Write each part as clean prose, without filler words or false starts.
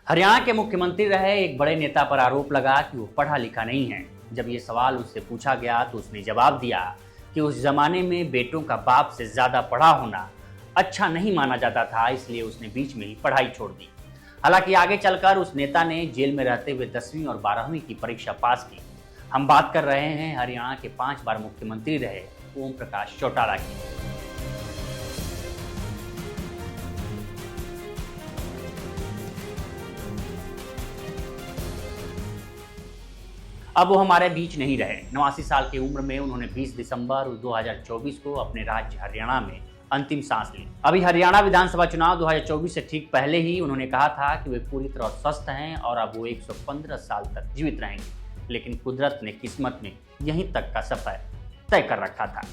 हरियाणा के मुख्यमंत्री रहे एक बड़े नेता पर आरोप लगा कि वो पढ़ा लिखा नहीं है। जब ये सवाल उससे पूछा गया तो उसने जवाब दिया कि उस जमाने में बेटों का बाप से ज्यादा पढ़ा होना अच्छा नहीं माना जाता था, इसलिए उसने बीच में ही पढ़ाई छोड़ दी। हालांकि आगे चलकर उस नेता ने जेल में रहते हुए 10वीं और 12वीं की परीक्षा पास की। हम बात कर रहे हैं हरियाणा के 5 बार मुख्यमंत्री रहे ओम प्रकाश चौटाला की। अब वो हमारे बीच नहीं रहे। 89 साल की उम्र में उन्होंने 20 दिसंबर 2024 को अपने राज्य हरियाणा में अंतिम सांस ली। अभी हरियाणा विधानसभा चुनाव 2024 से ठीक पहले ही उन्होंने कहा था कि वे पूरी तरह स्वस्थ हैं और अब वो 115 साल तक जीवित रहेंगे, लेकिन कुदरत ने किस्मत में यहीं तक का सफर तय कर रखा था।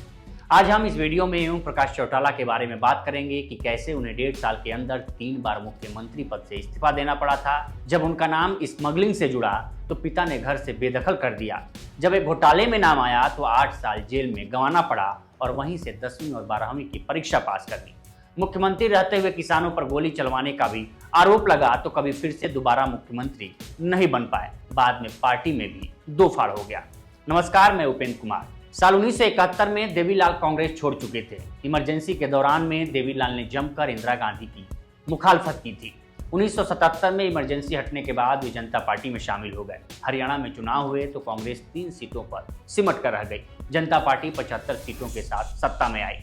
आज हम इस वीडियो में ओम प्रकाश चौटाला के बारे में बात करेंगे कि कैसे उन्हें 1.5 साल के अंदर 3 बार मुख्यमंत्री पद से इस्तीफा देना पड़ा था। जब उनका नाम स्मगलिंग से जुड़ा तो पिता ने घर से बेदखल कर दिया। जब एक घोटाले में नाम आया तो 8 साल जेल में गंवाना पड़ा और वहीं से 10वीं और 12वीं की परीक्षा पास कर दी। मुख्यमंत्री रहते हुए किसानों पर गोली चलवाने का भी आरोप लगा तो कभी फिर से दोबारा मुख्यमंत्री नहीं बन पाए। बाद में पार्टी में भी दो फाड़ हो गया। नमस्कार, मैं उपेंद्र कुमार। साल 1971 में देवीलाल कांग्रेस छोड़ चुके थे। इमरजेंसी के दौरान में देवीलाल ने जमकर इंदिरा गांधी की मुखालफत की थी। 1977 में इमरजेंसी हटने के बाद वे जनता पार्टी में शामिल हो गए। हरियाणा में चुनाव हुए तो कांग्रेस 3 सीटों पर सिमट कर रह गई। जनता पार्टी 75 सीटों के साथ सत्ता में आई।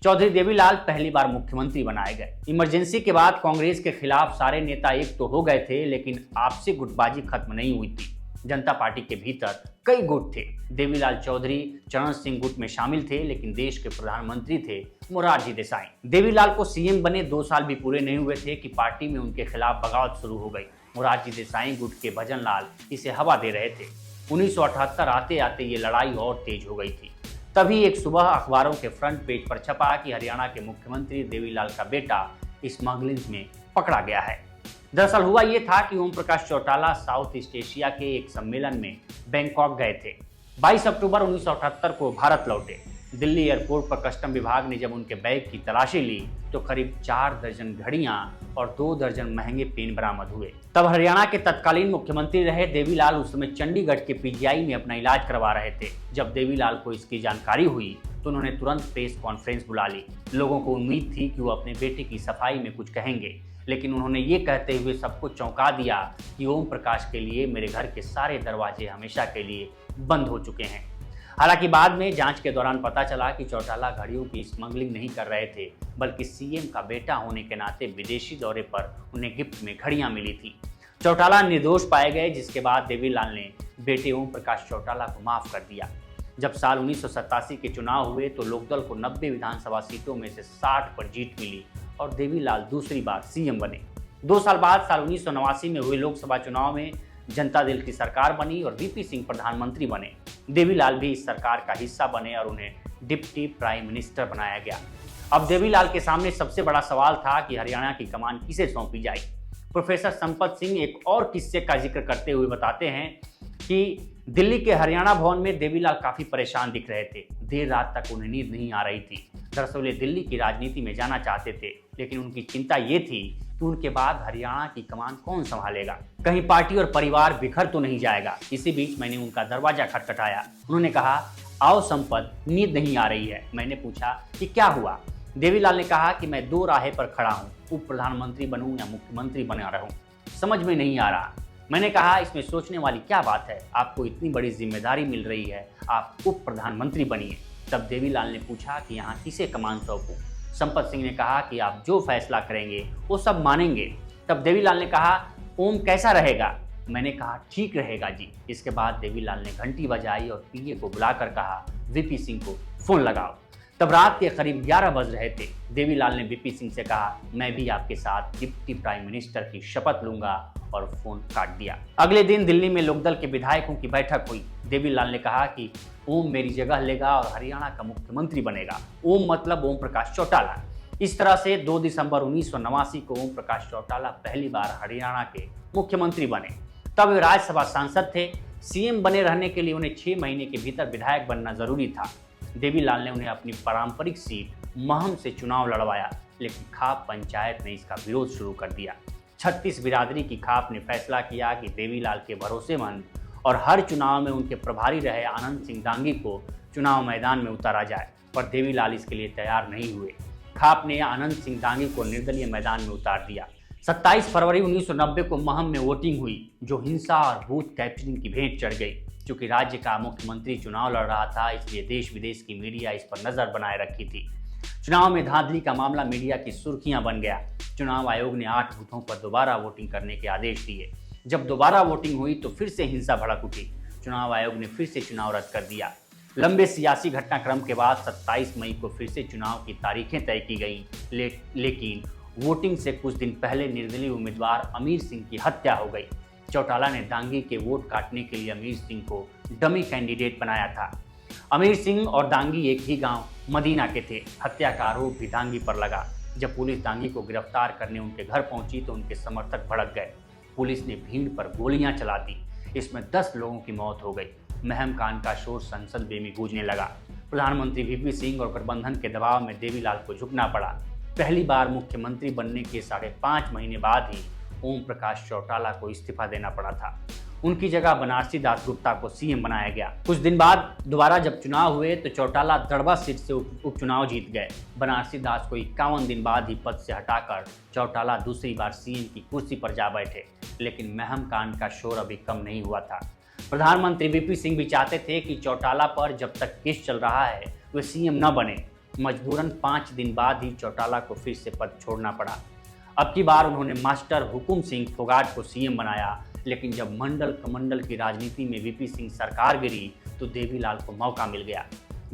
चौधरी देवीलाल पहली बार मुख्यमंत्री बनाए गए। इमरजेंसी के बाद कांग्रेस के खिलाफ सारे नेता एक तो हो गए थे, लेकिन आपसी गुटबाजी खत्म नहीं हुई थी। जनता पार्टी के भीतर कई गुट थे। देवीलाल चौधरी चरण सिंह गुट में शामिल थे, लेकिन देश के प्रधानमंत्री थे मोरारजी देसाई। देवीलाल को सीएम बने 2 साल भी पूरे नहीं हुए थे कि पार्टी में उनके खिलाफ बगावत शुरू हो गई। मोरारजी देसाई गुट के भजन लाल इसे हवा दे रहे थे। 1978 आते आते ये लड़ाई और तेज हो गई थी। तभी एक सुबह अखबारों के फ्रंट पेज पर छपा कि हरियाणा के मुख्यमंत्री देवीलाल का बेटा स्मगलिंग में पकड़ा गया है। दरअसल हुआ ये था कि Om Prakash Chautala south east Asia के एक सम्मेलन में बैंकॉक गए थे। 22 अक्टूबर 1978 को भारत लौटे। दिल्ली एयरपोर्ट पर कस्टम विभाग ने जब उनके बैग की तलाशी ली तो करीब 4 दर्जन घड़ियां और 2 दर्जन महंगे पेन बरामद हुए। तब हरियाणा के तत्कालीन मुख्यमंत्री रहे देवीलाल उस समय चंडीगढ़ के पीजीआई में अपना इलाज करवा रहे थे। जब देवीलाल को इसकी जानकारी हुई तो उन्होंने तुरंत प्रेस कॉन्फ्रेंस बुला ली। लोगों को उम्मीद थी कि वो अपने बेटे की सफाई में कुछ कहेंगे, लेकिन उन्होंने ये कहते हुए सबको चौंका दिया कि ओम प्रकाश के लिए मेरे घर के सारे दरवाजे हमेशा के लिए बंद हो चुके हैं। हालांकि बाद में जांच के दौरान पता चला कि चौटाला घड़ियों की स्मगलिंग नहीं कर रहे थे, बल्कि सीएम का बेटा होने के नाते विदेशी दौरे पर उन्हें गिफ्ट में घड़ियां मिली थी। चौटाला निर्दोष पाए गए, जिसके बाद देवीलाल ने बेटे ओम प्रकाश चौटाला को माफ कर दिया। जब साल 1987 के चुनाव हुए तो लोकदल को 90 विधानसभा सीटों में से 60 पर जीत मिली और देवीलाल दूसरी बार सीएम बने। 2 साल बाद साल 1989 में हुए लोकसभा चुनाव में जनता दल की सरकार बनी और वीपी सिंह प्रधानमंत्री बने। देवीलाल भी इस सरकार का हिस्सा बने और उन्हें डिप्टी प्राइम मिनिस्टर बनाया गया। अब देवीलाल के सामने सबसे बड़ा सवाल था कि हरियाणा की कमान किसे सौंपी जाए। प्रोफेसर संपत सिंह एक और किस्से का जिक्र करते हुए बताते हैं कि दिल्ली के हरियाणा भवन में देवीलाल काफी परेशान दिख रहे थे। देर रात तक उन्हें नींद नहीं आ रही थी। दरअसल वे दिल्ली की राजनीति में जाना चाहते थे, लेकिन उनकी चिंता ये थी कि उनके बाद हरियाणा की कमान कौन संभालेगा, कहीं पार्टी और परिवार बिखर तो नहीं जाएगा। इसी बीच मैंने उनका दरवाजा खटखटाया। उन्होंने कहा, आओ संपत, नींद नहीं आ रही है। मैंने पूछा कि क्या हुआ। देवीलाल ने कहा कि मैं 2 राह पर खड़ा हूँ, उप प्रधानमंत्री बनूं या मुख्यमंत्री बना रहूं, समझ में नहीं आ रहा। मैंने कहा, इसमें सोचने वाली क्या बात है, आपको इतनी बड़ी जिम्मेदारी मिल रही है, आप उप प्रधानमंत्री बनिए। तब देवीलाल ने पूछा कि यहाँ किसे कमान सौंपूं। संपत सिंह ने कहा कि आप जो फैसला करेंगे वो सब मानेंगे। तब देवीलाल ने कहा, ओम कैसा रहेगा। मैंने कहा, ठीक रहेगा जी। इसके बाद देवीलाल ने घंटी बजाई और पीए को बुलाकर कहा, वीपी सिंह को फोन लगाओ। तब रात के करीब 11 बज रहे थे। देवीलाल ने वीपी सिंह से कहा, मैं भी आपके साथ डिप्टी प्राइम मिनिस्टर की शपथ लूंगा, और फोन काट दिया। अगले दिन दिल्ली में लोकदल के विधायकों की बैठक हुई। देवीलाल ने कहा कि ओम मेरी जगह लेगा और हरियाणा का मुख्यमंत्री बनेगा। ओम मतलब ओम प्रकाश चौटाला। इस तरह से 2 दिसंबर 1989 को ओम प्रकाश चौटाला पहली बार हरियाणा के मुख्यमंत्री बने। तब वे राज्यसभा सांसद थे। सीएम बने रहने के लिए उन्हें 6 महीने के भीतर विधायक बनना जरूरी था। देवीलाल ने उन्हें अपनी पारंपरिक सीट महम से चुनाव लड़वाया, लेकिन खाप पंचायत ने इसका विरोध शुरू कर दिया। 36 बिरादरी की खाप ने फैसला किया कि देवीलाल के भरोसेमंद और हर चुनाव में उनके प्रभारी रहे आनंद सिंह दांगी को चुनाव मैदान में उतारा जाए, पर देवीलाल इसके लिए तैयार नहीं हुए। खाप ने आनंद सिंह दांगी को निर्दलीय मैदान में उतार दिया। 27 फरवरी 1990 को महम में वोटिंग हुई, जो हिंसा और बूथ कैप्चरिंग की भेंट चढ़ गई। चूंकि राज्य का मुख्यमंत्री चुनाव लड़ रहा था, इसलिए देश विदेश की मीडिया इस पर नजर बनाए रखी थी। चुनाव में धांधली का मामला मीडिया की सुर्खियां बन गया। चुनाव आयोग ने 8 बूथों पर दोबारा वोटिंग करने के आदेश दिए। जब दोबारा वोटिंग हुई तो फिर से हिंसा भड़क उठी। चुनाव आयोग ने फिर से चुनाव रद्द कर दिया। लंबे सियासी घटनाक्रम के बाद 27 मई को फिर से चुनाव की तारीखें तय की गई, लेकिन वोटिंग से कुछ दिन पहले निर्दलीय उम्मीदवार अमीर सिंह की हत्या हो गई। चौटाला ने दांगी के वोट काटने के लिए अमीर सिंह को डमी कैंडिडेट बनाया था। अमीर सिंह और दांगी एक ही गांव मदीना के थे। हत्या का आरोप भी दांगी पर लगा। जब पुलिस दांगी को गिरफ्तार करने उनके घर पहुंची तो उनके समर्थक भड़क गए। पुलिस ने भीड़ पर गोलियां चला दी। इसमें 10 लोगों की मौत हो गई। महम कांड का शोर संसद में गूंजने लगा। प्रधानमंत्री वीपी सिंह और गठबंधन के दबाव में देवीलाल को झुकना पड़ा। पहली बार मुख्यमंत्री बनने के 5.5 महीने बाद ही ओम प्रकाश चौटाला को इस्तीफा देना पड़ा था। उनकी जगह बनारसी दास गुप्ता को सीएम बनाया गया। कुछ दिन बाद दोबारा जब चुनाव हुए तो चौटाला दड़बा सीट से उपचुनाव जीत गए। बनारसी दास को 51 दिन बाद ही पद से हटाकर चौटाला दूसरी बार सीएम की कुर्सी पर जा बैठे। लेकिन महम कांड का शोर अभी कम नहीं हुआ था। प्रधानमंत्री वीपी सिंह भी चाहते थे कि चौटाला पर जब तक केस चल रहा है वे सीएम न बने। मजबूरन 5 दिन बाद ही चौटाला को फिर से पद छोड़ना पड़ा। अब की बार उन्होंने मास्टर हुकुम सिंह फोगाट को सीएम बनाया। लेकिन जब मंडल कमंडल की राजनीति में वीपी सिंह सरकार गिरी तो देवीलाल को मौका मिल गया।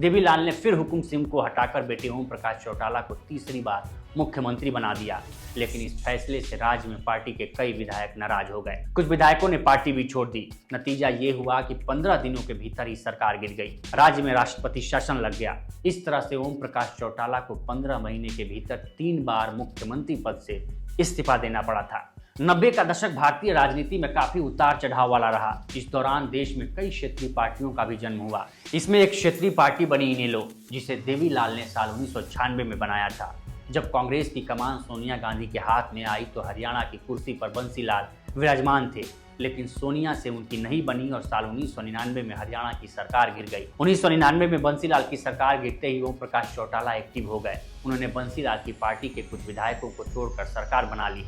देवीलाल ने फिर हुकुम सिंह को हटाकर बेटे ओम प्रकाश चौटाला को तीसरी बार मुख्यमंत्री बना दिया। लेकिन इस फैसले से राज्य में पार्टी के कई विधायक नाराज हो गए। कुछ विधायकों ने पार्टी भी छोड़ दी। नतीजा ये हुआ कि 15 दिनों के भीतर ही सरकार गिर गई। राज्य में राष्ट्रपति शासन लग गया। इस तरह से ओम प्रकाश चौटाला को 15 महीने के भीतर 3 बार मुख्यमंत्री पद से इस्तीफा देना पड़ा था। 90 का दशक भारतीय राजनीति में काफी उतार चढ़ाव वाला रहा। इस दौरान देश में कई क्षेत्रीय पार्टियों का भी जन्म हुआ। इसमें एक क्षेत्रीय पार्टी बनी इनेलो, जिसे देवीलाल ने साल 1996 में बनाया था। जब कांग्रेस की कमान सोनिया गांधी के हाथ में आई तो हरियाणा की कुर्सी पर बंसीलाल विराजमान थे। लेकिन सोनिया से उनकी नहीं बनी और साल 1999 में हरियाणा की सरकार गिर गई। 1999 में बंसीलाल की सरकार गिरते ही ओम प्रकाश चौटाला एक्टिव हो गए। उन्होंने बंसीलाल की पार्टी के कुछ विधायकों को छोड़कर सरकार बना ली।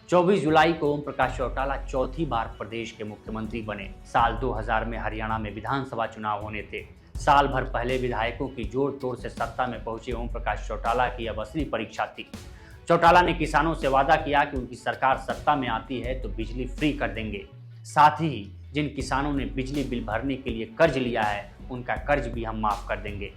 24 जुलाई को ओम प्रकाश चौटाला चौथी बार प्रदेश के मुख्यमंत्री बने। साल 2000 में हरियाणा में विधानसभा चुनाव होने थे। साल भर पहले विधायकों की जोड़ तोड़ से सत्ता में पहुंचे ओम प्रकाश चौटाला की अब असली परीक्षा थी। चौटाला ने किसानों से वादा किया कि उनकी सरकार सत्ता में आती है तो बिजली फ्री कर देंगे। साथ ही जिन किसानों ने बिजली बिल भरने के लिए कर्ज लिया है उनका कर्ज भी हम माफ कर देंगे।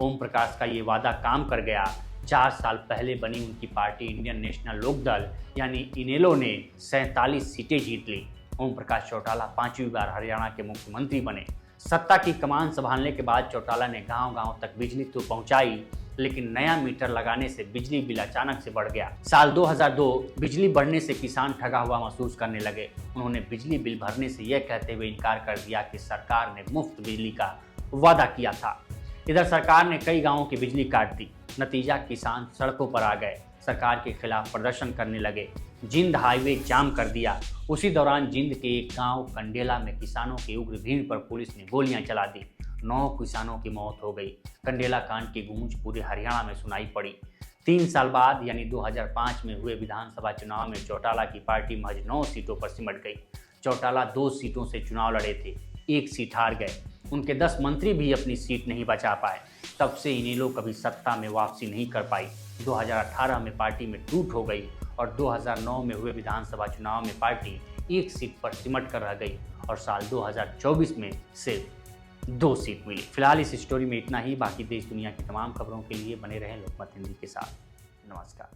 ओम प्रकाश का ये वादा काम कर गया। 4 साल पहले बनी उनकी पार्टी इंडियन नेशनल लोकदल यानी इनेलो ने 47 सीटें जीत ली। ओम प्रकाश चौटाला 5वीं बार हरियाणा के मुख्यमंत्री बने। सत्ता की कमान संभालने के बाद चौटाला ने गांव-गांव तक बिजली तो पहुंचाई, लेकिन नया मीटर लगाने से बिजली बिल अचानक से बढ़ गया। साल 2002 बिजली बढ़ने से किसान ठगा हुआ महसूस करने लगे। उन्होंने बिजली बिल भरने से यह कहते हुए इनकार कर दिया कि सरकार ने मुफ्त बिजली का वादा किया था। इधर सरकार ने कई गांवों की बिजली काट दी। नतीजा किसान सड़कों पर आ गए, सरकार के खिलाफ प्रदर्शन करने लगे। जिंद हाईवे जाम कर दिया। उसी दौरान जिंद के एक गांव कंडेला में किसानों की उग्र भीड़ पर पुलिस ने गोलियां चला दी। 9 किसानों की मौत हो गई। कंडेला कांड की गूंज पूरे हरियाणा में सुनाई पड़ी। 3 साल बाद यानी 2005 में हुए विधानसभा चुनाव में चौटाला की पार्टी महज 9 सीटों पर सिमट गई। चौटाला 2 सीटों से चुनाव लड़े थे, 1 सीट हार गए। उनके 10 मंत्री भी अपनी सीट नहीं बचा पाए। तब से इनेलो कभी सत्ता में वापसी नहीं कर पाई। 2018 में पार्टी में टूट हो गई और 2009 में हुए विधानसभा चुनाव में पार्टी 1 सीट पर सिमट कर रह गई और साल 2024 में सिर्फ 2 सीट मिली। फिलहाल इस स्टोरी में इतना ही। बाकी देश दुनिया की तमाम खबरों के लिए बने रहें लोकमत हिंदी के साथ। नमस्कार।